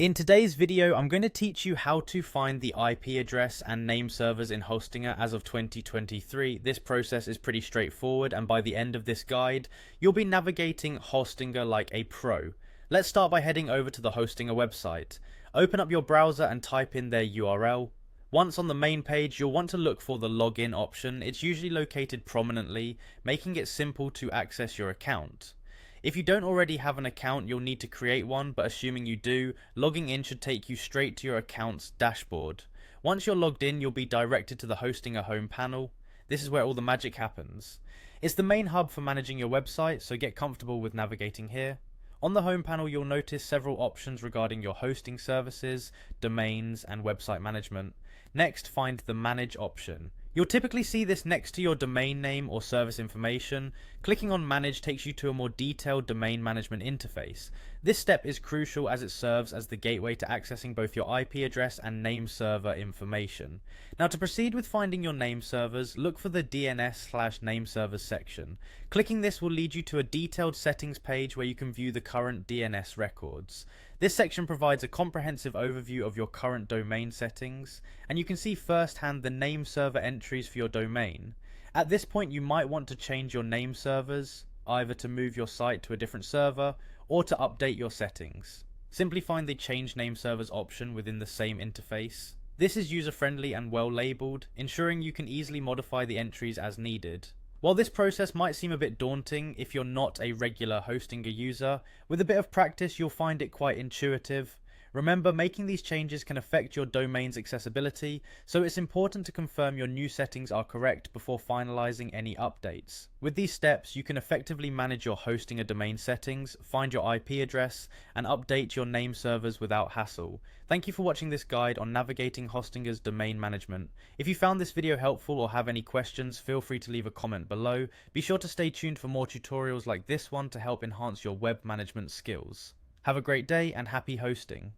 In today's video, I'm going to teach you how to find the IP address and name servers in Hostinger as of 2023. This process is pretty straightforward, and by the end of this guide, you'll be navigating Hostinger like a pro. Let's start by heading over to the Hostinger website. Open up your browser and type in their URL. Once on the main page, you'll want to look for the login option. It's usually located prominently, making it simple to access your account. If you don't already have an account, you'll need to create one, but assuming you do, logging in should take you straight to your account's dashboard. Once you're logged in, you'll be directed to the Hostinger home panel. This is where all the magic happens. It's the main hub for managing your website, so get comfortable with navigating here. On the home panel, you'll notice several options regarding your hosting services, domains, and website management. Next, find the Manage option. You'll typically see this next to your domain name or service information. Clicking on Manage takes you to a more detailed domain management interface. This step is crucial as it serves as the gateway to accessing both your IP address and name server information. Now, to proceed with finding your name servers, look for the DNS/name servers section. Clicking this will lead you to a detailed settings page where you can view the current DNS records. This section provides a comprehensive overview of your current domain settings, and you can see firsthand the name server entries for your domain. At this point, you might want to change your name servers, either to move your site to a different server or to update your settings. Simply find the Change Name Servers option within the same interface. This is user-friendly and well labeled, ensuring you can easily modify the entries as needed. While this process might seem a bit daunting if you're not a regular Hostinger user, with a bit of practice you'll find it quite intuitive. Remember, making these changes can affect your domain's accessibility, so it's important to confirm your new settings are correct before finalizing any updates. With these steps, you can effectively manage your Hostinger domain settings, find your IP address, and update your name servers without hassle. Thank you for watching this guide on navigating Hostinger's domain management. If you found this video helpful or have any questions, feel free to leave a comment below. Be sure to stay tuned for more tutorials like this one to help enhance your web management skills. Have a great day and happy hosting.